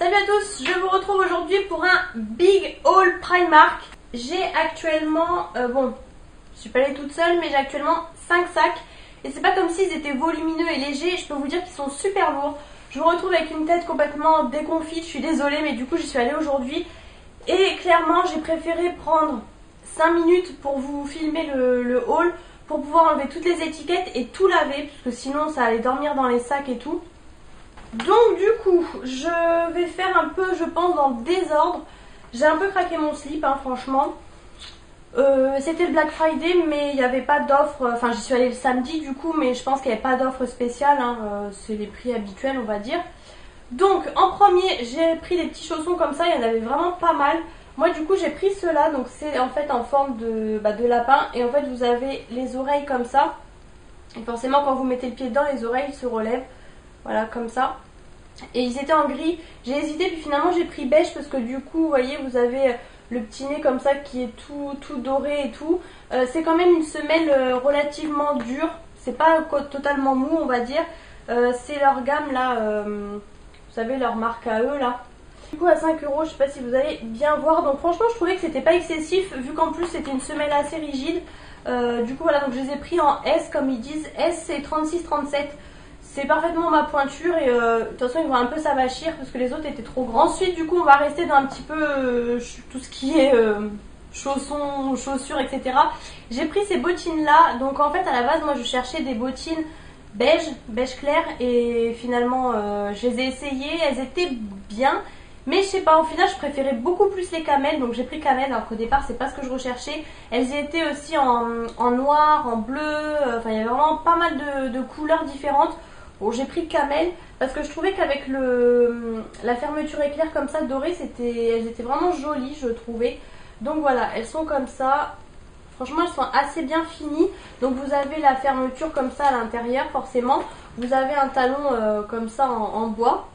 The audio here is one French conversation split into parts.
Salut à tous, je vous retrouve aujourd'hui pour un big haul Primark. J'ai actuellement, je suis pas allée toute seule, mais j'ai actuellement 5 sacs. Et c'est pas comme s'ils étaient volumineux et légers, je peux vous dire qu'ils sont super lourds. Je me retrouve avec une tête complètement déconfite, je suis désolée, mais du coup j'y suis allée aujourd'hui. Et clairement j'ai préféré prendre 5 minutes pour vous filmer le haul, pour pouvoir enlever toutes les étiquettes et tout laver, parce que sinon ça allait dormir dans les sacs et tout. Donc du coup, je vais faire un peu, je pense, dans le désordre. J'ai un peu craqué mon slip, hein, franchement. C'était le Black Friday, mais il n'y avait pas d'offre. Enfin, j'y suis allée le samedi du coup, mais je pense qu'il n'y avait pas d'offre spéciale. Hein, c'est les prix habituels, on va dire. Donc, en premier, j'ai pris des petits chaussons comme ça. Il y en avait vraiment pas mal. Moi, du coup, j'ai pris ceux-là. Donc, c'est en fait en forme de lapin. Et en fait, vous avez les oreilles comme ça. Et forcément, quand vous mettez le pied dedans, les oreilles se relèvent. Voilà, comme ça. Et ils étaient en gris. J'ai hésité, puis finalement j'ai pris beige parce que du coup, vous voyez, vous avez le petit nez comme ça qui est tout doré et tout. C'est quand même une semelle relativement dure. C'est pas totalement mou, on va dire. C'est leur gamme là, vous savez, leur marque à eux là. Du coup à 5 €, je sais pas si vous allez bien voir. Donc franchement je trouvais que c'était pas excessif, vu qu'en plus c'était une semelle assez rigide. Du coup voilà, donc je les ai pris en S comme ils disent. S c'est 36-37. C'est parfaitement ma pointure et de toute façon ils vont un peu s'avachir parce que les autres étaient trop grands. Ensuite du coup on va rester dans un petit peu tout ce qui est chaussons, chaussures, etc. J'ai pris ces bottines là. Donc en fait à la base moi je cherchais des bottines beige clair, et finalement je les ai essayées, elles étaient bien. Mais je sais pas, au final je préférais beaucoup plus les camels, donc j'ai pris camel alors qu'au départ c'est pas ce que je recherchais. Elles étaient aussi en noir, en bleu, enfin il y avait vraiment pas mal de couleurs différentes. Bon, j'ai pris camel parce que je trouvais qu'avec la fermeture éclair comme ça dorée, elles étaient vraiment jolies, je trouvais. Donc voilà, elles sont comme ça. Franchement, elles sont assez bien finies. Donc vous avez la fermeture comme ça à l'intérieur, forcément. Vous avez un talon comme ça en bois.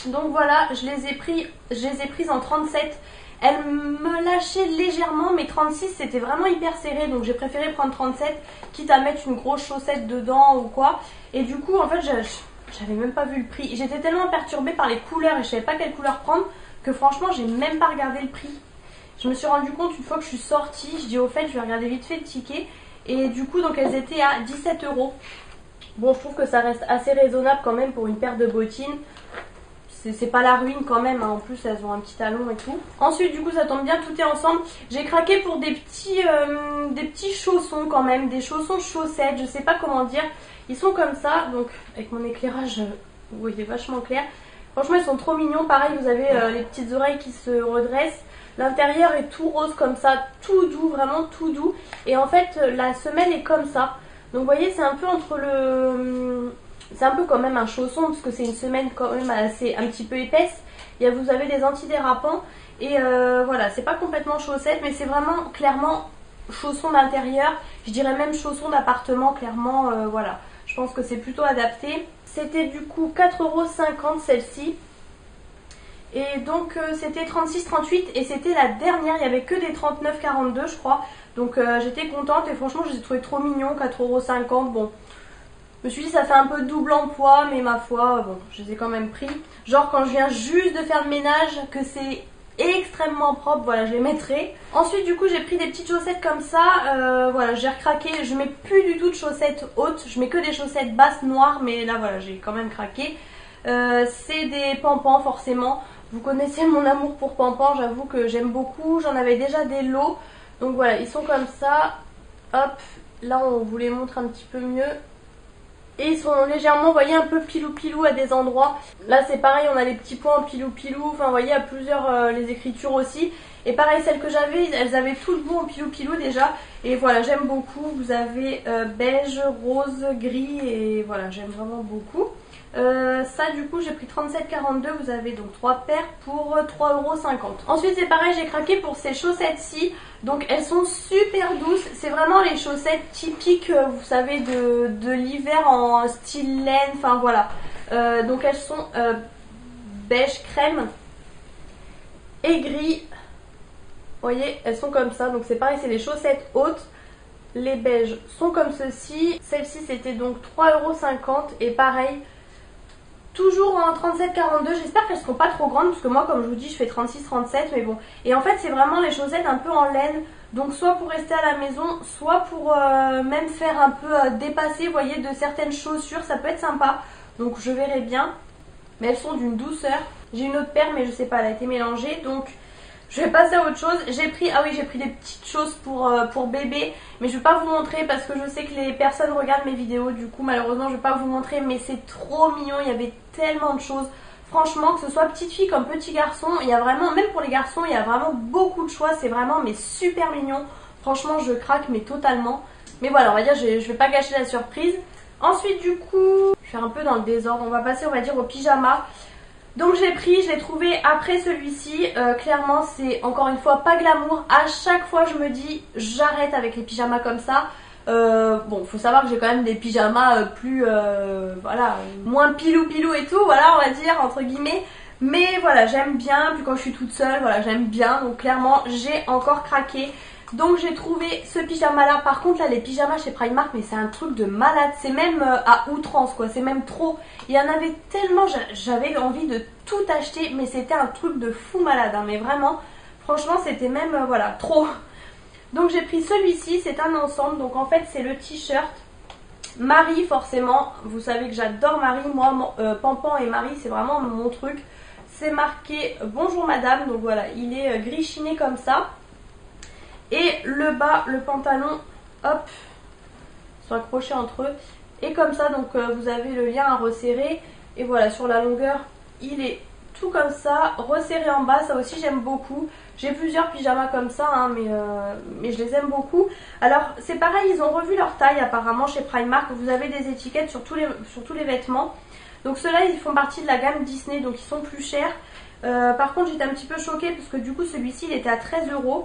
Donc voilà, je les ai prises en 37. Elles me lâchaient légèrement, mais 36 c'était vraiment hyper serré, donc j'ai préféré prendre 37, quitte à mettre une grosse chaussette dedans ou quoi. Et du coup en fait j'avais même pas vu le prix. J'étais tellement perturbée par les couleurs et je savais pas quelle couleur prendre que franchement j'ai même pas regardé le prix. Je me suis rendu compte une fois que je suis sortie, je dis au fait je vais regarder vite fait le ticket. Et du coup donc elles étaient à 17 €. Bon, je trouve que ça reste assez raisonnable quand même pour une paire de bottines. C'est pas la ruine quand même, hein. En plus elles ont un petit talon et tout. Ensuite du coup ça tombe bien, tout est ensemble. J'ai craqué pour des petits chaussons quand même, des chaussons chaussettes, je sais pas comment dire. Ils sont comme ça, donc avec mon éclairage, vous voyez vachement clair. Franchement ils sont trop mignons, pareil vous avez les petites oreilles qui se redressent. L'intérieur est tout rose comme ça, tout doux, vraiment tout doux. Et en fait la semelle est comme ça. Donc vous voyez c'est un peu entre c'est un peu quand même un chausson parce que c'est une semelle quand même un petit peu épaisse. Vous avez des antidérapants et voilà, c'est pas complètement chaussette, mais c'est vraiment clairement chausson d'intérieur. Je dirais même chausson d'appartement, clairement, voilà. Je pense que c'est plutôt adapté. C'était du coup 4,50 € celle-ci. Et donc c'était 36-38 et c'était la dernière, il n'y avait que des 39-42 je crois. Donc j'étais contente et franchement je les ai trouvés trop mignons, 4,50 €, bon. Je me suis dit ça fait un peu double emploi, mais ma foi, bon, je les ai quand même pris. Genre quand je viens juste de faire le ménage, que c'est extrêmement propre, voilà, je les mettrai. Ensuite du coup j'ai pris des petites chaussettes comme ça, voilà, j'ai recraqué. Je mets plus du tout de chaussettes hautes, je mets que des chaussettes basses noires, mais là voilà, j'ai quand même craqué. C'est des pampans forcément. Vous connaissez mon amour pour pampans, j'avoue que j'aime beaucoup. J'en avais déjà des lots, donc voilà, ils sont comme ça. Hop, là on vous les montre un petit peu mieux. Et ils sont légèrement, vous voyez, un peu pilou-pilou à des endroits. Là c'est pareil, on a les petits points en pilou-pilou. Enfin vous voyez, à plusieurs les écritures aussi. Et pareil, celles que j'avais, elles avaient tout le bout en pilou-pilou déjà. Et voilà, j'aime beaucoup. Vous avez beige, rose, gris. Et voilà, j'aime vraiment beaucoup. Ça du coup j'ai pris 37,42. Vous avez donc 3 paires pour 3,50 €. Ensuite c'est pareil, j'ai craqué pour ces chaussettes-ci. Donc elles sont super douces. C'est vraiment les chaussettes typiques, vous savez, de l'hiver en style laine. Enfin voilà. Donc elles sont beige crème et gris. Vous voyez, elles sont comme ça. Donc c'est pareil, c'est les chaussettes hautes. Les beiges sont comme ceci. Celle-ci c'était donc 3,50 € et pareil. toujours en 37-42, j'espère qu'elles seront pas trop grandes parce que moi comme je vous dis je fais 36-37 mais bon. Et en fait c'est vraiment les chaussettes un peu en laine, donc soit pour rester à la maison, soit pour même faire un peu dépasser, vous voyez, de certaines chaussures, ça peut être sympa. Donc je verrai bien, mais elles sont d'une douceur. J'ai une autre paire mais je sais pas, elle a été mélangée, donc je vais passer à autre chose. J'ai pris, ah oui, j'ai pris des petites choses pour bébé, mais je vais pas vous montrer parce que je sais que les personnes regardent mes vidéos, du coup malheureusement je vais pas vous montrer, mais c'est trop mignon, il y avait tellement de choses. Franchement, que ce soit petite fille comme petit garçon, il y a vraiment, même pour les garçons, il y a vraiment beaucoup de choix, c'est vraiment mais super mignon. Franchement, je craque mais totalement. Mais voilà, on va dire, je vais pas gâcher la surprise. Ensuite du coup, je suis un peu dans le désordre, on va passer, on va dire, au pyjama. Donc j'ai pris, je l'ai trouvé après celui-ci, clairement c'est encore une fois pas glamour, à chaque fois je me dis j'arrête avec les pyjamas comme ça. Bon, faut savoir que j'ai quand même des pyjamas plus, voilà, moins pilou et tout, voilà, on va dire, entre guillemets. Mais voilà, j'aime bien, puis quand je suis toute seule, voilà, j'aime bien, donc clairement j'ai encore craqué. Donc j'ai trouvé ce pyjama là. Par contre là les pyjamas chez Primark, mais c'est un truc de malade. C'est même à outrance quoi, c'est même trop. Il y en avait tellement, j'avais envie de tout acheter. Mais c'était un truc de fou malade hein. Mais vraiment, franchement c'était même voilà, trop. Donc j'ai pris celui-ci, c'est un ensemble. Donc en fait c'est le t-shirt Marie forcément. Vous savez que j'adore Marie. Moi Pampan et Marie c'est vraiment mon truc. C'est marqué bonjour madame. Donc voilà, il est gris chiné comme ça. Et le bas, le pantalon, hop, sont accrochés entre eux. Et comme ça, donc vous avez le lien à resserrer. Et voilà, sur la longueur, il est tout comme ça, resserré en bas. Ça aussi, j'aime beaucoup. J'ai plusieurs pyjamas comme ça, hein, mais je les aime beaucoup. Alors, c'est pareil, ils ont revu leur taille apparemment chez Primark. Vous avez des étiquettes sur tous les vêtements. Donc ceux-là, ils font partie de la gamme Disney, donc ils sont plus chers. Par contre, j'étais un petit peu choquée parce que du coup, celui-ci, il était à 13 €.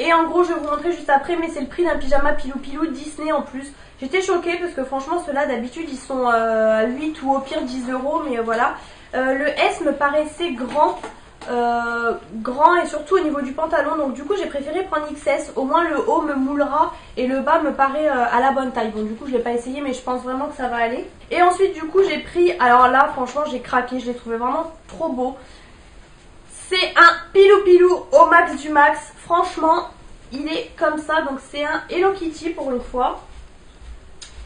Et en gros je vais vous montrer juste après, mais c'est le prix d'un pyjama pilou Disney en plus. J'étais choquée parce que franchement ceux-là d'habitude ils sont à 8 ou au pire 10 €, mais voilà. Le S me paraissait grand et surtout au niveau du pantalon, donc du coup j'ai préféré prendre XS. Au moins le haut me moulera et le bas me paraît à la bonne taille. Bon du coup je l'ai pas essayé mais je pense vraiment que ça va aller. Et ensuite du coup j'ai pris, alors là franchement j'ai craqué, je l'ai trouvé vraiment trop beau. C'est un pilou au max du max. Franchement, il est comme ça. Donc c'est un Hello Kitty pour une fois.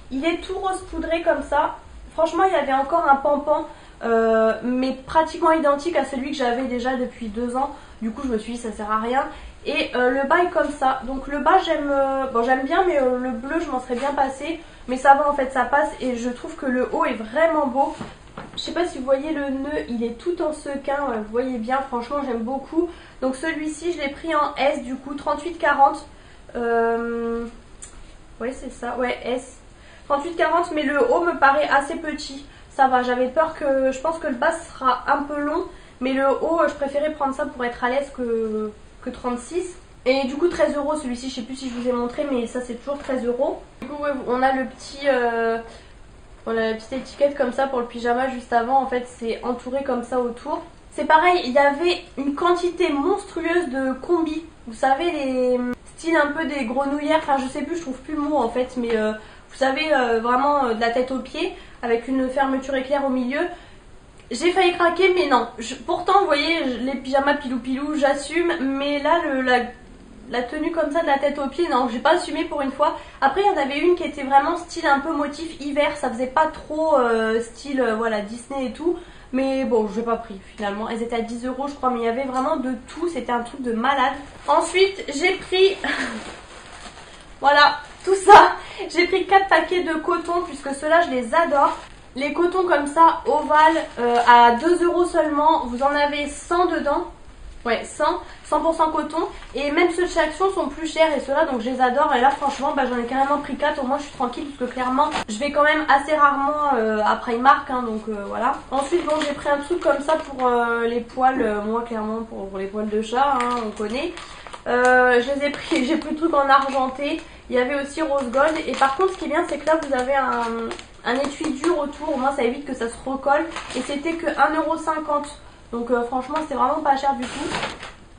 Il est tout rose poudré comme ça. Franchement, il y avait encore un Pampan, mais pratiquement identique à celui que j'avais déjà depuis 2 ans. Du coup, je me suis dit ça sert à rien. Et le bas est comme ça. Donc le bas, j'aime bien, mais le bleu, je m'en serais bien passé. Mais ça va en fait, ça passe. Et je trouve que le haut est vraiment beau. Je sais pas si vous voyez le nœud, il est tout en sequin, vous voyez bien, franchement j'aime beaucoup. Donc celui-ci je l'ai pris en S du coup, 38-40. Ouais c'est ça, ouais S. 38-40 mais le haut me paraît assez petit. Ça va, j'avais peur que, je pense que le bas sera un peu long. Mais le haut, je préférais prendre ça pour être à l'aise que 36. Et du coup 13 € celui-ci, je sais plus si je vous ai montré mais ça c'est toujours 13 €. Du coup ouais, on a le petit... Voilà la petite étiquette comme ça pour le pyjama juste avant, en fait c'est entouré comme ça autour. C'est pareil, il y avait une quantité monstrueuse de combis. Vous savez les styles un peu des grenouillères, enfin je sais plus, je trouve plus le mot en fait, mais vous savez vraiment de la tête aux pieds avec une fermeture éclair au milieu. J'ai failli craquer mais non, pourtant vous voyez les pyjamas pilou j'assume, mais là la tenue comme ça de la tête aux pieds, non, j'ai pas assumé pour une fois. Après il y en avait une qui était vraiment style un peu motif hiver, ça faisait pas trop style voilà Disney et tout. Mais bon, je l'ai pas pris finalement. Elles étaient à 10 € je crois, mais il y avait vraiment de tout, c'était un truc de malade. Ensuite j'ai pris voilà tout ça. J'ai pris 4 paquets de coton puisque ceux-là je les adore. Les cotons comme ça ovales à 2 € seulement, vous en avez 100 dedans. Ouais, 100% coton. Et même ceux de chez Action sont plus chers et ceux-là, donc je les adore. Et là, franchement, j'en ai carrément pris 4. Au moins, je suis tranquille parce que clairement, je vais quand même assez rarement à Primark. Hein, donc voilà. Ensuite, bon, j'ai pris un truc comme ça pour les poils. Moi, clairement, pour les poils de chat, hein, on connaît. Je les ai pris. J'ai pris le truc en argenté. Il y avait aussi rose gold. Et par contre, ce qui est bien, c'est que là, vous avez un étui dur autour. Au moins, ça évite que ça se recolle. Et c'était que 1,50 €. Donc franchement c'est vraiment pas cher du tout.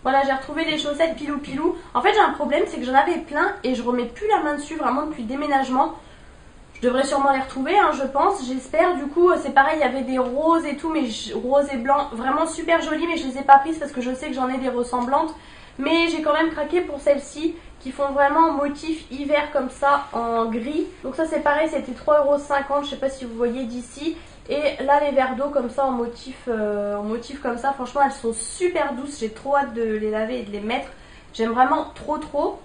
Voilà, j'ai retrouvé des chaussettes pilou. En fait j'ai un problème, c'est que j'en avais plein et je remets plus la main dessus vraiment depuis le déménagement. Je devrais sûrement les retrouver, hein, je pense, j'espère. Du coup, c'est pareil, il y avait des roses et tout, mais roses et blancs, vraiment super jolis, mais je les ai pas prises parce que je sais que j'en ai des ressemblantes. Mais j'ai quand même craqué pour celles-ci qui font vraiment motif hiver comme ça en gris. Donc ça c'est pareil, c'était 3,50 €, je sais pas si vous voyez d'ici. Et là les verres d'eau comme ça en motif comme ça, franchement elles sont super douces, j'ai trop hâte de les laver et de les mettre. J'aime vraiment trop.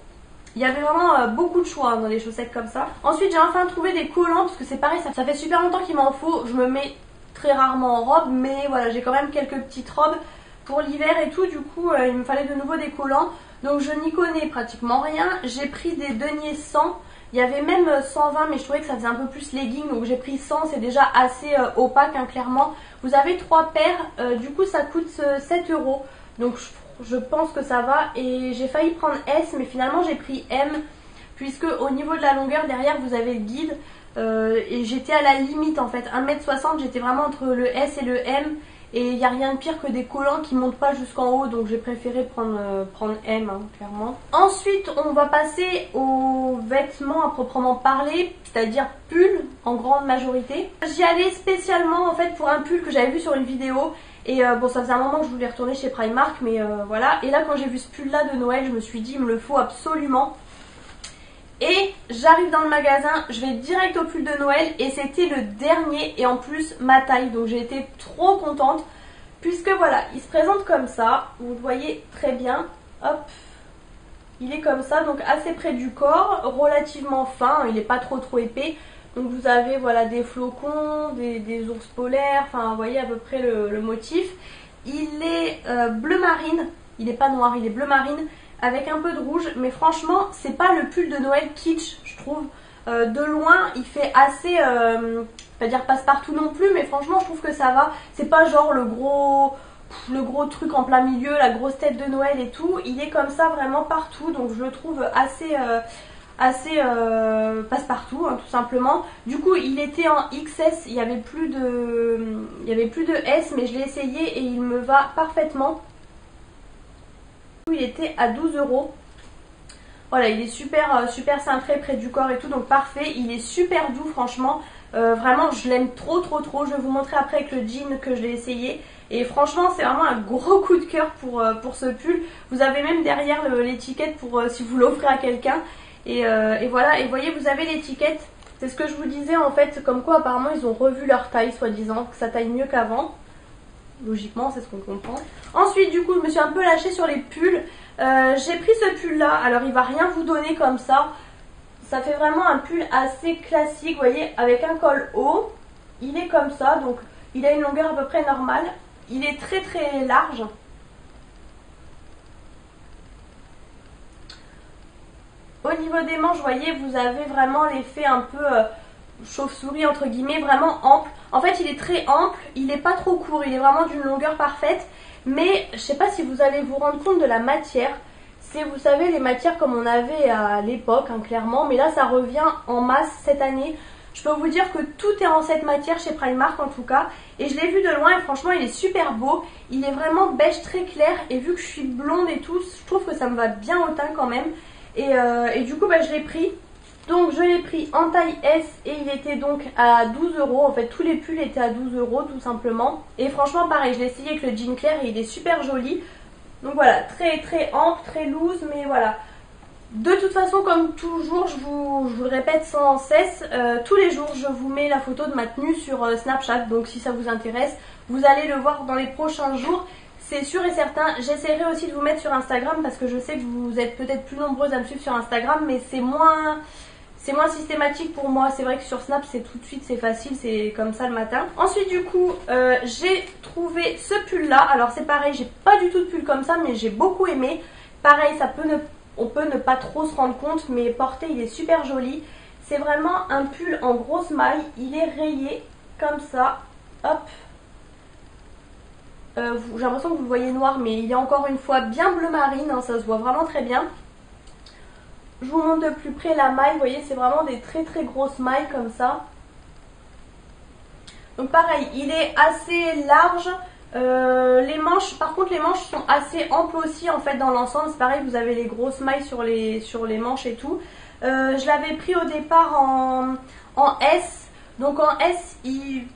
Il y avait vraiment beaucoup de choix, hein, dans les chaussettes comme ça. Ensuite j'ai enfin trouvé des collants parce que c'est pareil, ça fait super longtemps qu'il m'en faut. Je me mets très rarement en robe, mais voilà, j'ai quand même quelques petites robes pour l'hiver et tout. Du coup il me fallait de nouveau des collants. Donc je n'y connais pratiquement rien. J'ai pris des deniers 100. Il y avait même 120 mais je trouvais que ça faisait un peu plus legging. Donc j'ai pris 100, c'est déjà assez opaque, hein, clairement. Vous avez 3 paires, du coup ça coûte 7 €. Donc je pense que ça va. Et j'ai failli prendre S mais finalement j'ai pris M. Puisque au niveau de la longueur derrière vous avez le guide. Et j'étais à la limite en fait. 1,60 m, j'étais vraiment entre le S et le M. Et il n'y a rien de pire que des collants qui ne montent pas jusqu'en haut, donc j'ai préféré prendre M, hein, clairement. Ensuite, on va passer aux vêtements à proprement parler, c'est-à-dire pulls en grande majorité. J'y allais spécialement en fait pour un pull que j'avais vu sur une vidéo. Et bon, ça faisait un moment que je voulais retourner chez Primark, mais voilà. Et là, quand j'ai vu ce pull-là de Noël, je me suis dit, il me le faut absolument. Et j'arrive dans le magasin, je vais direct au pull de Noël et c'était le dernier et en plus ma taille. Donc j'ai été trop contente puisque voilà, il se présente comme ça, vous le voyez très bien. Hop, il est comme ça, donc assez près du corps, relativement fin, il n'est pas trop épais. Donc vous avez voilà des flocons, des ours polaires, enfin vous voyez à peu près le motif. Il est bleu marine, il n'est pas noir, il est bleu marine. Avec un peu de rouge, mais franchement c'est pas le pull de Noël kitsch, je trouve. De loin il fait assez, pas dire passe-partout non plus, mais franchement je trouve que ça va. C'est pas genre le gros truc en plein milieu, la grosse tête de Noël et tout. Il est comme ça vraiment partout, donc je le trouve assez passe-partout, hein, tout simplement. Du coup il était en XS, il y avait plus de S, mais je l'ai essayé et il me va parfaitement. Il était à 12 €. Voilà, il est super cintré près du corps et tout, donc parfait. Il est super doux, franchement. Vraiment, je l'aime trop. Je vais vous montrer après avec le jean que je l'ai essayé. Et franchement, c'est vraiment un gros coup de cœur pour ce pull. Vous avez même derrière l'étiquette pour si vous l'offrez à quelqu'un. Et voilà, et vous voyez, vous avez l'étiquette. C'est ce que je vous disais en fait, comme quoi apparemment ils ont revu leur taille, soi-disant, que ça taille mieux qu'avant. Logiquement, c'est ce qu'on comprend. Ensuite, du coup, je me suis un peu lâchée sur les pulls. J'ai pris ce pull-là. Alors, il va rien vous donner comme ça. Ça fait vraiment un pull assez classique, vous voyez, avec un col haut. Il est comme ça, donc il a une longueur à peu près normale. Il est très large. Au niveau des manches, vous voyez, vous avez vraiment l'effet un peu chauve-souris entre guillemets, vraiment ample. En fait il est très ample, il n'est pas trop court, il est vraiment d'une longueur parfaite. Mais je sais pas si vous allez vous rendre compte de la matière. C'est, vous savez, les matières comme on avait à l'époque, hein, clairement. Mais là ça revient en masse cette année. Je peux vous dire que tout est en cette matière chez Primark en tout cas. Et je l'ai vu de loin et franchement il est super beau. Il est vraiment beige très clair. Et vu que je suis blonde et tout, je trouve que ça me va bien au teint quand même. Et du coup bah, je l'ai pris. Donc je l'ai pris en taille S et il était donc à 12 €. En fait tous les pulls étaient à 12 € tout simplement. Et franchement pareil, je l'ai essayé avec le jean clair et il est super joli. Donc voilà, très ample, très loose, mais voilà. De toute façon, comme toujours, je vous le répète sans cesse, tous les jours je vous mets la photo de ma tenue sur Snapchat. Donc si ça vous intéresse, vous allez le voir dans les prochains jours. C'est sûr et certain. J'essaierai aussi de vous mettre sur Instagram parce que je sais que vous êtes peut-être plus nombreuses à me suivre sur Instagram, mais c'est moins systématique pour moi. C'est vrai que sur Snap c'est tout de suite, c'est facile, c'est comme ça le matin. Ensuite du coup j'ai trouvé ce pull là. Alors c'est pareil, j'ai pas du tout de pull comme ça, mais j'ai beaucoup aimé. Pareil, on peut ne pas trop se rendre compte, mais porté il est super joli. C'est vraiment un pull en grosse maille, il est rayé comme ça. Hop, j'ai l'impression que vous le voyez noir, mais il est encore une fois bien bleu marine, hein, ça se voit vraiment très bien. Je vous montre de plus près la maille, vous voyez c'est vraiment des très grosses mailles comme ça. Donc pareil, il est assez large. Les manches, par contre les manches sont assez amples aussi en fait dans l'ensemble. C'est pareil, vous avez les grosses mailles sur les manches et tout. Je l'avais pris au départ en S. Donc en S,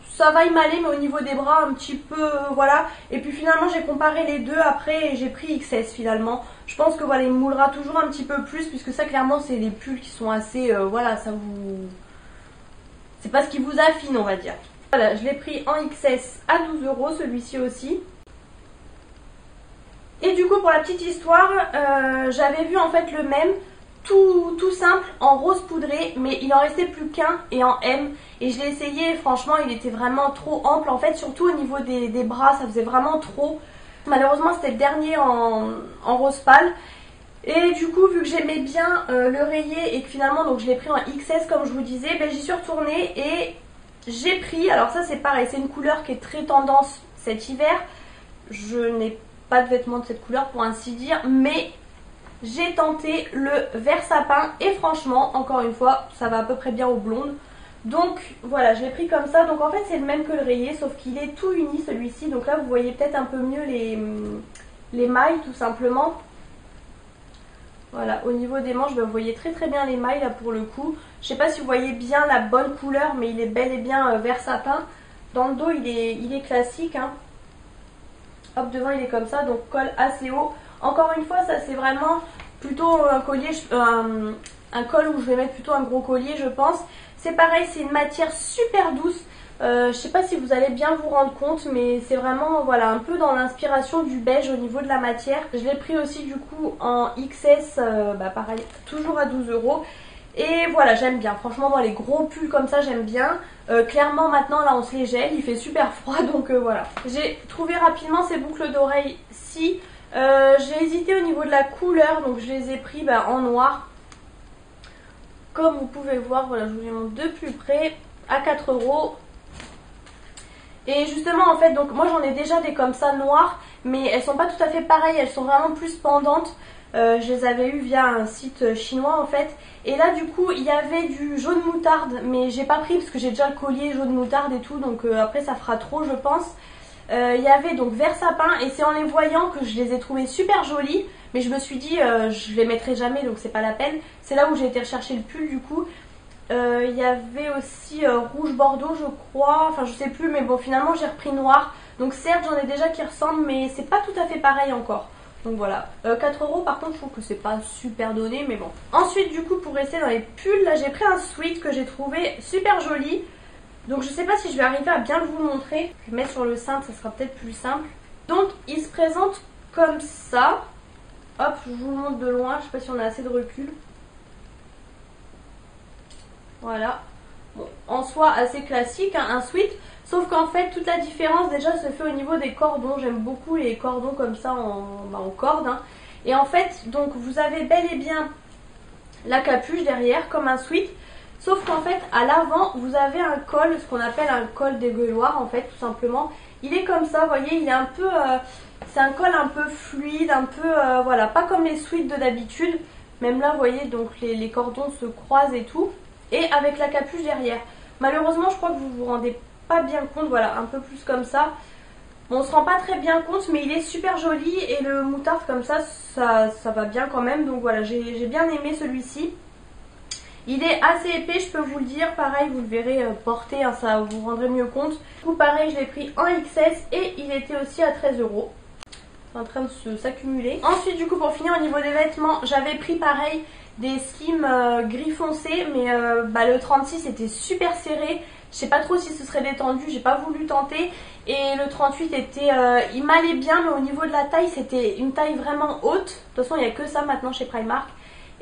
ça va, il m'allait, mais au niveau des bras, un petit peu, voilà. Et puis finalement, j'ai comparé les deux après et j'ai pris XS finalement. Je pense que voilà, il me moulera toujours un petit peu plus, puisque ça, clairement, c'est les pulls qui sont assez, voilà, ça vous... C'est pas ce qui vous affine, on va dire. Voilà, je l'ai pris en XS à 12 euros, celui-ci aussi. Et du coup, pour la petite histoire, j'avais vu en fait le même, tout simple, en rose poudré, mais il en restait plus qu'un et en M. Et je l'ai essayé et franchement, il était vraiment trop ample. En fait, surtout au niveau des bras, ça faisait vraiment trop. Malheureusement, c'était le dernier en rose pâle. Et du coup, vu que j'aimais bien le rayé et que finalement, donc je l'ai pris en XS comme je vous disais, ben, j'y suis retournée et j'ai pris, alors ça c'est pareil, c'est une couleur qui est très tendance cet hiver. Je n'ai pas de vêtements de cette couleur pour ainsi dire, mais j'ai tenté le vert sapin et franchement, encore une fois, ça va à peu près bien aux blondes. Donc voilà, je l'ai pris comme ça. Donc en fait c'est le même que le rayé, sauf qu'il est tout uni celui-ci. Donc là vous voyez peut-être un peu mieux les mailles tout simplement. Voilà, au niveau des manches, vous voyez très très bien les mailles là pour le coup. Je sais pas si vous voyez bien la bonne couleur, mais il est bel et bien vert sapin. Dans le dos il est classique, hein. Hop, devant il est comme ça, donc col assez haut. Encore une fois, ça c'est vraiment plutôt un collier, un col où je vais mettre plutôt un gros collier je pense. C'est pareil, c'est une matière super douce. Je sais pas si vous allez bien vous rendre compte, mais c'est vraiment voilà un peu dans l'inspiration du beige au niveau de la matière. Je l'ai pris aussi du coup en XS, pareil, toujours à 12 euros. Et voilà, j'aime bien. Franchement, dans les gros pulls comme ça, j'aime bien. Clairement, maintenant, là, on se les gèle. Il fait super froid, donc voilà. J'ai trouvé rapidement ces boucles d'oreilles-ci. J'ai hésité au niveau de la couleur, donc je les ai pris en noir. Comme vous pouvez voir, voilà, je vous les montre de plus près. À 4 euros. Et justement, en fait, donc moi, j'en ai déjà des comme ça noires. Mais elles sont pas tout à fait pareilles. Elles sont vraiment plus pendantes. Je les avais eues via un site chinois en fait. Et là du coup il y avait du jaune moutarde, mais j'ai pas pris parce que j'ai déjà le collier jaune moutarde et tout, donc après ça fera trop je pense. Il y avait donc vert sapin et c'est en les voyant que je les ai trouvées super jolies. Mais je me suis dit je les mettrai jamais, donc c'est pas la peine. C'est là où j'ai été rechercher le pull du coup. Il y avait aussi rouge bordeaux je crois, enfin je sais plus, mais bon finalement j'ai repris noir. Donc certes j'en ai déjà qui ressemblent, mais c'est pas tout à fait pareil encore. Donc voilà, 4 euros par contre je trouve que c'est pas super donné, mais bon. Ensuite du coup pour rester dans les pulls, là j'ai pris un sweat que j'ai trouvé super joli. Donc je sais pas si je vais arriver à bien vous montrer. Je vais le mettre sur le cintre, ça sera peut-être plus simple. Donc il se présente comme ça. Hop, je vous le montre de loin, je sais pas si on a assez de recul. Voilà. Bon, en soi assez classique, hein, un sweat. Sauf qu'en fait, toute la différence déjà se fait au niveau des cordons. J'aime beaucoup les cordons comme ça en corde. Hein. Et en fait, donc vous avez bel et bien la capuche derrière, comme un sweat. Sauf qu'en fait, à l'avant, vous avez un col, ce qu'on appelle un col dégueuloir, en fait, tout simplement. Il est comme ça, vous voyez, il est un peu... c'est un col un peu fluide, un peu... voilà, pas comme les sweats de d'habitude. Même là, vous voyez, donc les cordons se croisent et tout. Et avec la capuche derrière. Malheureusement, je crois que vous vous rendez pas bien compte, voilà, un peu plus comme ça. Bon, on se rend pas très bien compte, mais il est super joli et le moutarde comme ça, ça va bien quand même. Donc voilà, j'ai bien aimé celui-ci. Il est assez épais, je peux vous le dire. Pareil, vous le verrez porter, hein, ça vous rendrez mieux compte. Du coup, pareil, je l'ai pris en XS et il était aussi à 13 euros. C'est en train de s'accumuler. Ensuite, du coup, pour finir, au niveau des vêtements, j'avais pris pareil des skims gris foncé, mais le 36 était super serré. Je sais pas trop si ce serait détendu, j'ai pas voulu tenter. Et le 38 était, il m'allait bien, mais au niveau de la taille, c'était une taille vraiment haute. De toute façon, il n'y a que ça maintenant chez Primark.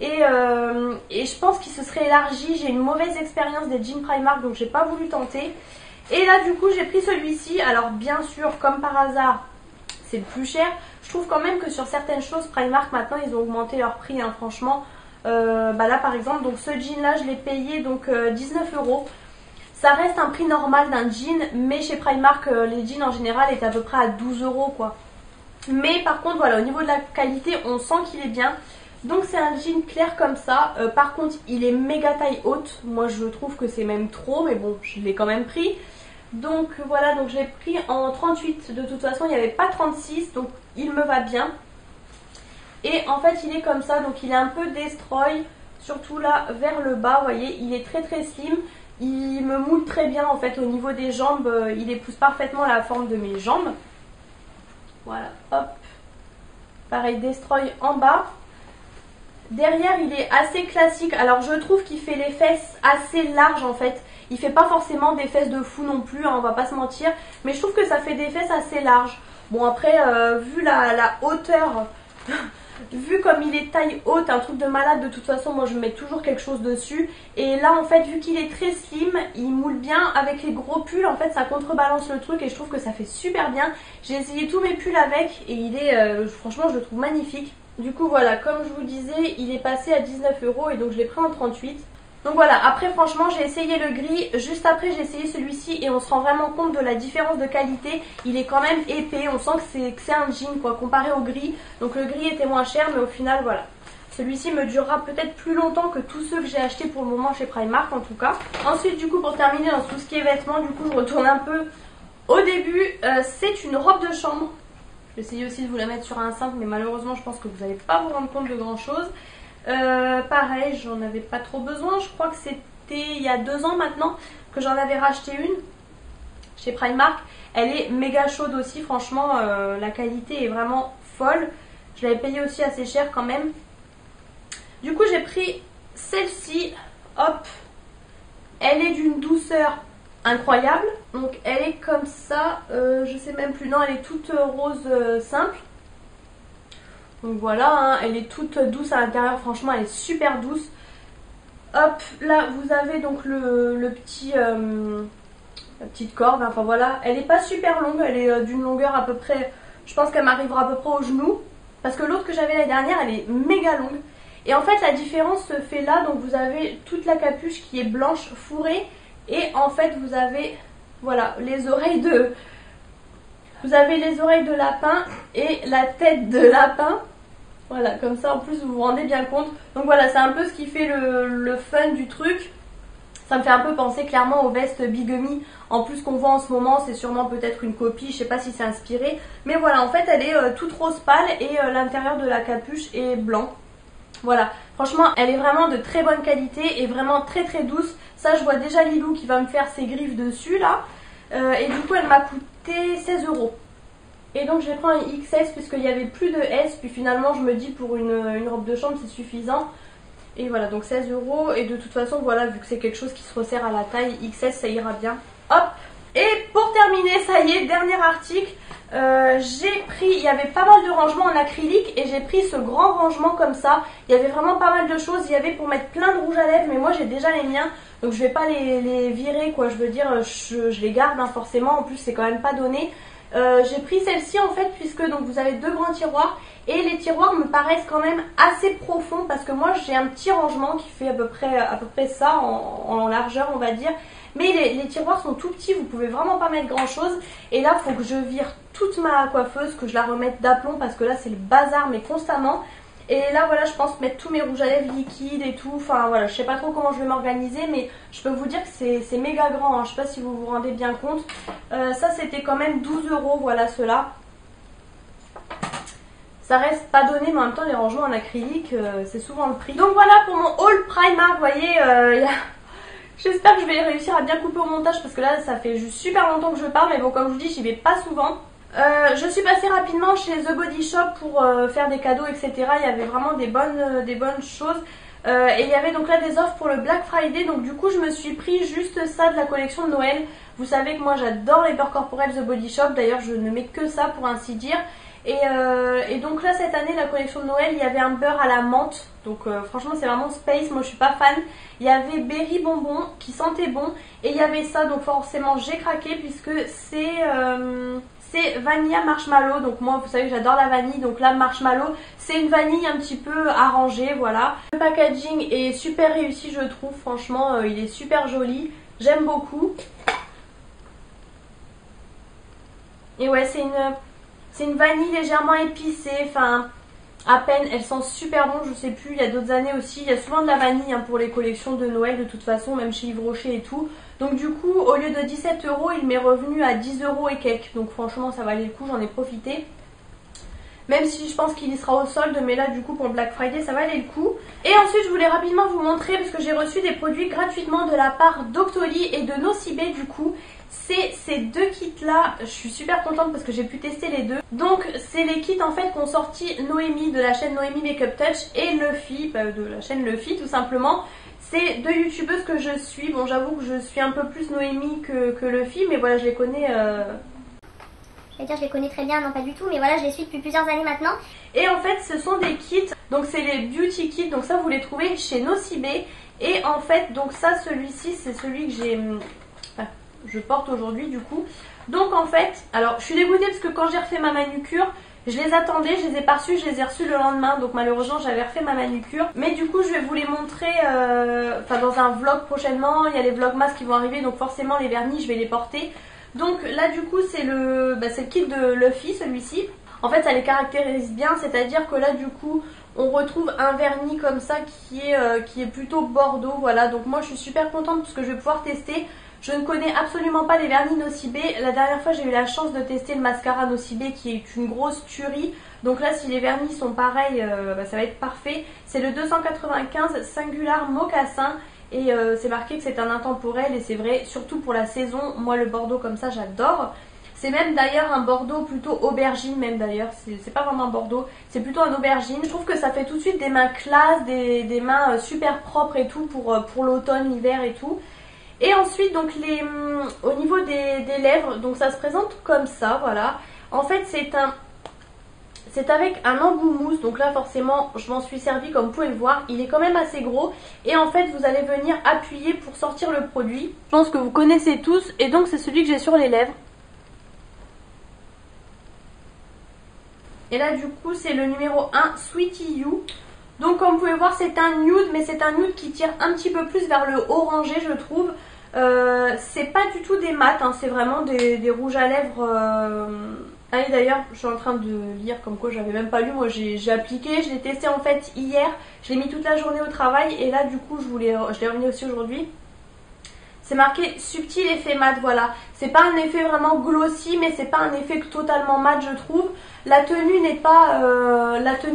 Et je pense qu'il se serait élargi. J'ai une mauvaise expérience des jeans Primark, donc j'ai pas voulu tenter. Et là, du coup, j'ai pris celui-ci. Alors, bien sûr, comme par hasard, c'est le plus cher. Je trouve quand même que sur certaines choses, Primark, maintenant, ils ont augmenté leur prix, hein, franchement. Là, par exemple, donc ce jean-là, je l'ai payé donc 19 euros. Ça reste un prix normal d'un jean, mais chez Primark, les jeans en général étaient à peu près à 12 euros, quoi. Mais par contre, voilà, au niveau de la qualité, on sent qu'il est bien. Donc c'est un jean clair comme ça. Par contre, il est méga taille haute. Moi, je trouve que c'est même trop, mais bon, je l'ai quand même pris. Donc voilà, donc je l'ai pris en 38. De toute façon, il n'y avait pas 36, donc il me va bien. Et en fait, il est comme ça, donc il est un peu destroy. surtout là vers le bas, vous voyez, il est très très slim. Il me moule très bien en fait au niveau des jambes, il épouse parfaitement la forme de mes jambes. Voilà, hop. Pareil, Destroy en bas. Derrière, il est assez classique. Alors, je trouve qu'il fait les fesses assez larges en fait. Il fait pas forcément des fesses de fou non plus, hein, on va pas se mentir. Mais je trouve que ça fait des fesses assez larges. Bon, après, vu la hauteur, vu comme il est taille haute, un truc de malade, de toute façon, moi je mets toujours quelque chose dessus. Et là, en fait, vu qu'il est très slim, il moule bien avec les gros pulls. En fait, ça contrebalance le truc et je trouve que ça fait super bien. J'ai essayé tous mes pulls avec et il est, franchement, je le trouve magnifique. Du coup, voilà, comme je vous disais, il est passé à 19 € et donc je l'ai pris en 38. Donc voilà, après franchement j'ai essayé le gris, juste après j'ai essayé celui-ci et on se rend vraiment compte de la différence de qualité. Il est quand même épais, on sent que c'est un jean quoi, comparé au gris. Donc le gris était moins cher mais au final voilà. Celui-ci me durera peut-être plus longtemps que tous ceux que j'ai achetés pour le moment chez Primark en tout cas. Ensuite du coup pour terminer dans tout ce qui est vêtements, du coup je retourne un peu au début. C'est une robe de chambre. Je vais essayer aussi de vous la mettre sur un cintre mais malheureusement je pense que vous n'allez pas vous rendre compte de grand chose. Pareil, j'en avais pas trop besoin. Je crois que c'était il y a 2 ans maintenant que j'en avais racheté une chez Primark. Elle est méga chaude aussi, franchement, la qualité est vraiment folle. Je l'avais payée aussi assez cher quand même. Du coup, j'ai pris celle-ci. Hop, elle est d'une douceur incroyable. Donc, elle est comme ça. Je sais même plus. Non, elle est toute rose simple. Donc voilà, hein, elle est toute douce à l'intérieur, franchement elle est super douce. Hop, là vous avez donc le petit, la petite corde, enfin voilà. Elle n'est pas super longue, elle est d'une longueur à peu près, je pense qu'elle m'arrivera à peu près au genou. Parce que l'autre que j'avais l'année dernière, elle est méga longue. Et en fait la différence se fait là, donc vous avez toute la capuche qui est blanche fourrée. Et en fait vous avez, voilà, les oreilles de... Vous avez les oreilles de lapin et la tête de lapin. Voilà, comme ça en plus vous vous rendez bien compte. Donc voilà, c'est un peu ce qui fait le fun du truc. Ça me fait un peu penser clairement aux vestes Bigamy. En plus qu'on voit en ce moment, c'est sûrement peut-être une copie, je sais pas si c'est inspiré. Mais voilà, en fait elle est toute rose pâle et l'intérieur de la capuche est blanc. Voilà, franchement elle est vraiment de très bonne qualité et vraiment très très douce. Ça je vois déjà Lilou qui va me faire ses griffes dessus là. Et du coup elle m'a coûté 16 €. Et donc j'ai pris un XS puisqu'il n'y avait plus de S. Puis finalement je me dis pour une robe de chambre c'est suffisant. Et voilà, donc 16 €. Et de toute façon voilà, vu que c'est quelque chose qui se resserre à la taille, XS ça ira bien. Hop. Et pour terminer, ça y est, dernier article. J'ai pris, il y avait pas mal de rangements en acrylique. Et j'ai pris ce grand rangement comme ça. Il y avait vraiment pas mal de choses. Il y avait pour mettre plein de rouge à lèvres. Mais moi j'ai déjà les miens. Donc je vais pas les virer quoi. Je veux dire, je les garde hein, forcément. En plus c'est quand même pas donné. J'ai pris celle-ci en fait puisque donc vous avez 2 grands tiroirs et les tiroirs me paraissent quand même assez profonds parce que moi j'ai un petit rangement qui fait à peu près ça en largeur on va dire, mais les tiroirs sont tout petits, vous pouvez vraiment pas mettre grand chose. Et là il faut que je vire toute ma coiffeuse, que je la remette d'aplomb parce que là c'est le bazar mais constamment. Et là voilà, je pense mettre tous mes rouges à lèvres liquides et tout. Enfin voilà, je sais pas trop comment je vais m'organiser, mais je peux vous dire que c'est méga grand hein. Je sais pas si vous vous rendez bien compte. Ça c'était quand même 12 €, voilà ceux-là. Ça reste pas donné, mais en même temps les rangements en acrylique c'est souvent le prix. Donc voilà pour mon haul Primark, vous voyez. J'espère que je vais réussir à bien couper au montage parce que là ça fait juste super longtemps que je parle. Mais bon, comme je vous dis, j'y vais pas souvent. Je suis passée rapidement chez The Body Shop pour faire des cadeaux etc. Il y avait vraiment des bonnes choses. Et il y avait donc là des offres pour le Black Friday. Donc du coup je me suis pris juste ça de la collection de Noël. Vous savez que moi j'adore les beurres corporels The Body Shop. D'ailleurs je ne mets que ça pour ainsi dire. Et donc là cette année la collection de Noël, il y avait un beurre à la menthe. Donc franchement c'est vraiment space, moi je suis pas fan. Il y avait berry bonbon qui sentait bon. Et il y avait ça, donc forcément j'ai craqué puisque c'est vanilla marshmallow. Donc moi vous savez que j'adore la vanille. Donc là marshmallow, c'est une vanille un petit peu arrangée, voilà. Le packaging est super réussi je trouve. Franchement il est super joli. J'aime beaucoup. Et ouais c'est une vanille légèrement épicée. Enfin à peine, elle sent super bon. Je sais plus, il y a d'autres années aussi. Il y a souvent de la vanille hein, pour les collections de Noël de toute façon. Même chez Yves Rocher et tout. Donc du coup au lieu de 17 €, il m'est revenu à 10 € et quelques. Donc franchement ça valait le coup, j'en ai profité. Même si je pense qu'il y sera au solde, mais là du coup pour le Black Friday ça valait le coup. Et ensuite je voulais rapidement vous montrer, parce que j'ai reçu des produits gratuitement de la part d'Octoly et de Nocibé du coup. C'est ces deux kits là, je suis super contente parce que j'ai pu tester les deux. Donc c'est les kits en fait qu'ont sorti Noémie de la chaîne Noémie Makeup Touch et Luffy, de la chaîne Luffy tout simplement. C'est deux youtubeuses que je suis, bon j'avoue que je suis un peu plus Noémie que Luffy, mais voilà je les connais... Je les connais très bien, non pas du tout, mais voilà, je les suis depuis plusieurs années maintenant. Et en fait, ce sont des kits, donc c'est les beauty kits, donc ça vous les trouvez chez Nocibé. Et en fait, donc ça, celui-ci, c'est celui que je porte aujourd'hui du coup. Donc en fait, alors je suis dégoûtée parce que quand j'ai refait ma manucure, je les attendais, je les ai pas reçus, je les ai reçus le lendemain. Donc malheureusement, j'avais refait ma manucure. Mais du coup, je vais vous les montrer dans un vlog prochainement. Il y a les vlogmas qui vont arriver, donc forcément les vernis, je vais les porter. Donc là du coup c'est le kit de Luffy, celui-ci. En fait ça les caractérise bien, c'est-à-dire que là du coup on retrouve un vernis comme ça qui est plutôt bordeaux, voilà. Donc moi je suis super contente parce que je vais pouvoir tester. Je ne connais absolument pas les vernis Nocibé. La dernière fois j'ai eu la chance de tester le mascara Nocibé qui est une grosse tuerie. Donc là si les vernis sont pareils, ça va être parfait. C'est le 295 Singular Mocassin. Et c'est marqué que c'est un intemporel et c'est vrai, surtout pour la saison, moi le bordeaux comme ça j'adore. C'est même d'ailleurs un bordeaux plutôt aubergine même d'ailleurs, c'est pas vraiment un bordeaux, c'est plutôt un aubergine. Je trouve que ça fait tout de suite des mains classe, des mains super propres et tout pour l'automne, l'hiver et tout. Et ensuite donc au niveau des lèvres, donc ça se présente comme ça, voilà. En fait c'est avec un embout mousse, donc là forcément je m'en suis servi comme vous pouvez le voir, il est quand même assez gros et en fait vous allez venir appuyer pour sortir le produit. Je pense que vous connaissez tous et donc c'est celui que j'ai sur les lèvres. Et là du coup c'est le numéro 1 Sweetie You. Donc comme vous pouvez voir c'est un nude, mais c'est un nude qui tire un petit peu plus vers le orangé je trouve. C'est pas du tout des mats, hein, c'est vraiment des rouges à lèvres... Ah et d'ailleurs je suis en train de lire comme quoi j'avais même pas lu, moi j'ai appliqué, je l'ai testé en fait hier, je l'ai mis toute la journée au travail et là du coup je l'ai remis aussi aujourd'hui. C'est marqué subtil effet mat, voilà. C'est pas un effet vraiment glossy mais c'est pas un effet totalement mat je trouve. La tenue n'est pas,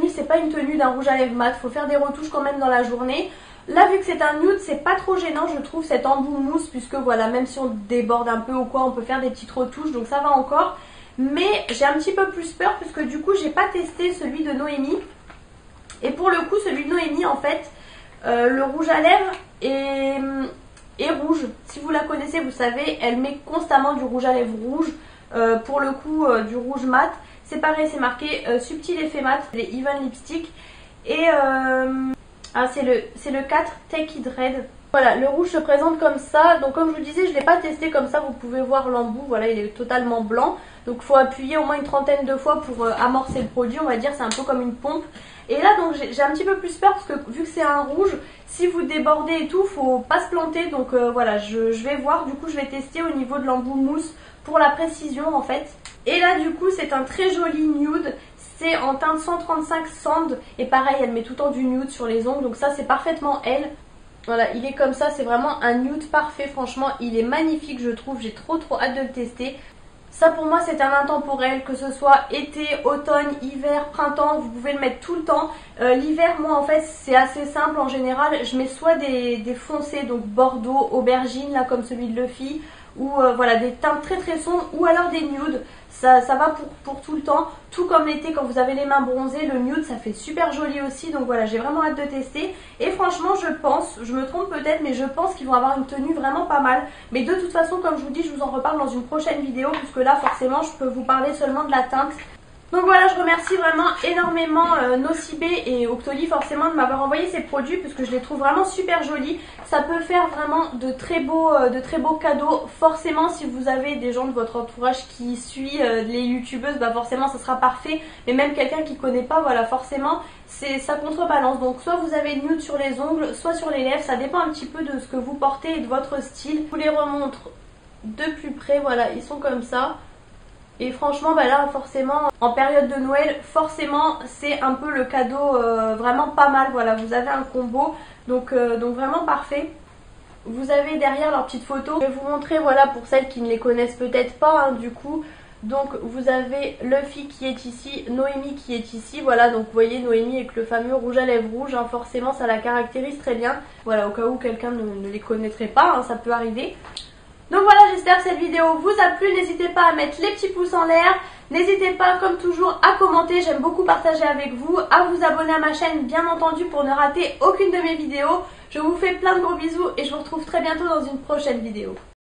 c'est pas une tenue d'un rouge à lèvres mat, faut faire des retouches quand même dans la journée. Là vu que c'est un nude c'est pas trop gênant je trouve cet embout mousse puisque voilà même si on déborde un peu ou quoi on peut faire des petites retouches donc ça va encore. Mais j'ai un petit peu plus peur puisque du coup j'ai pas testé celui de Noémie. Et pour le coup celui de Noémie en fait le rouge à lèvres est rouge. Si vous la connaissez vous savez elle met constamment du rouge à lèvres rouge. Pour le coup du rouge mat. C'est pareil c'est marqué subtil effet mat, les Even Lipstick. Et c'est le 4 Take It Red. Voilà, le rouge se présente comme ça. Donc comme je vous disais, je ne l'ai pas testé comme ça. Vous pouvez voir l'embout, voilà, il est totalement blanc. Donc il faut appuyer au moins une trentaine de fois pour amorcer le produit, on va dire. C'est un peu comme une pompe. Et là, donc j'ai un petit peu plus peur parce que vu que c'est un rouge, si vous débordez et tout, faut pas se planter. Donc voilà, je vais voir. Du coup, je vais tester au niveau de l'embout mousse pour la précision en fait. Et là, du coup, c'est un très joli nude. C'est en teinte 135 Sand. Et pareil, elle met tout le temps du nude sur les ongles. Donc ça, c'est parfaitement elle. Voilà, il est comme ça, c'est vraiment un nude parfait, franchement, il est magnifique je trouve, j'ai trop hâte de le tester. Ça pour moi c'est un intemporel, que ce soit été, automne, hiver, printemps, vous pouvez le mettre tout le temps. L'hiver moi en fait c'est assez simple en général, je mets soit des foncés, donc bordeaux, aubergine là comme celui de Luffy, ou voilà des teintes très sombres, ou alors des nudes. Ça va pour tout le temps, tout comme l'été quand vous avez les mains bronzées, le nude ça fait super joli aussi, donc voilà j'ai vraiment hâte de tester. Et franchement je pense, je me trompe peut-être mais je pense qu'ils vont avoir une tenue vraiment pas mal. Mais de toute façon comme je vous dis je vous en reparle dans une prochaine vidéo puisque là forcément je peux vous parler seulement de la teinte. Donc voilà, je remercie vraiment énormément Nocibé et Octoly forcément de m'avoir envoyé ces produits puisque je les trouve vraiment super jolis. Ça peut faire vraiment de très beaux cadeaux. Forcément si vous avez des gens de votre entourage qui suit les youtubeuses, bah forcément ça sera parfait. Mais même quelqu'un qui connaît pas, voilà forcément ça contrebalance. Donc soit vous avez nude sur les ongles, soit sur les lèvres. Ça dépend un petit peu de ce que vous portez et de votre style. Je vous les remontre de plus près, voilà ils sont comme ça. Et franchement bah là forcément en période de Noël forcément c'est un peu le cadeau vraiment pas mal. Voilà vous avez un combo donc vraiment parfait. Vous avez derrière leurs petites photos. Je vais vous montrer voilà pour celles qui ne les connaissent peut-être pas hein, du coup Donc vous avez Luffy qui est ici, Noémie qui est ici. Voilà, donc vous voyez Noémie avec le fameux rouge à lèvres rouge, hein, forcément ça la caractérise très bien. Voilà, au cas où quelqu'un ne les connaîtrait pas, hein, ça peut arriver. Donc voilà, j'espère que cette vidéo vous a plu. N'hésitez pas à mettre les petits pouces en l'air. N'hésitez pas, comme toujours, à commenter. J'aime beaucoup partager avec vous. À vous abonner à ma chaîne, bien entendu, pour ne rater aucune de mes vidéos. Je vous fais plein de gros bisous et je vous retrouve très bientôt dans une prochaine vidéo.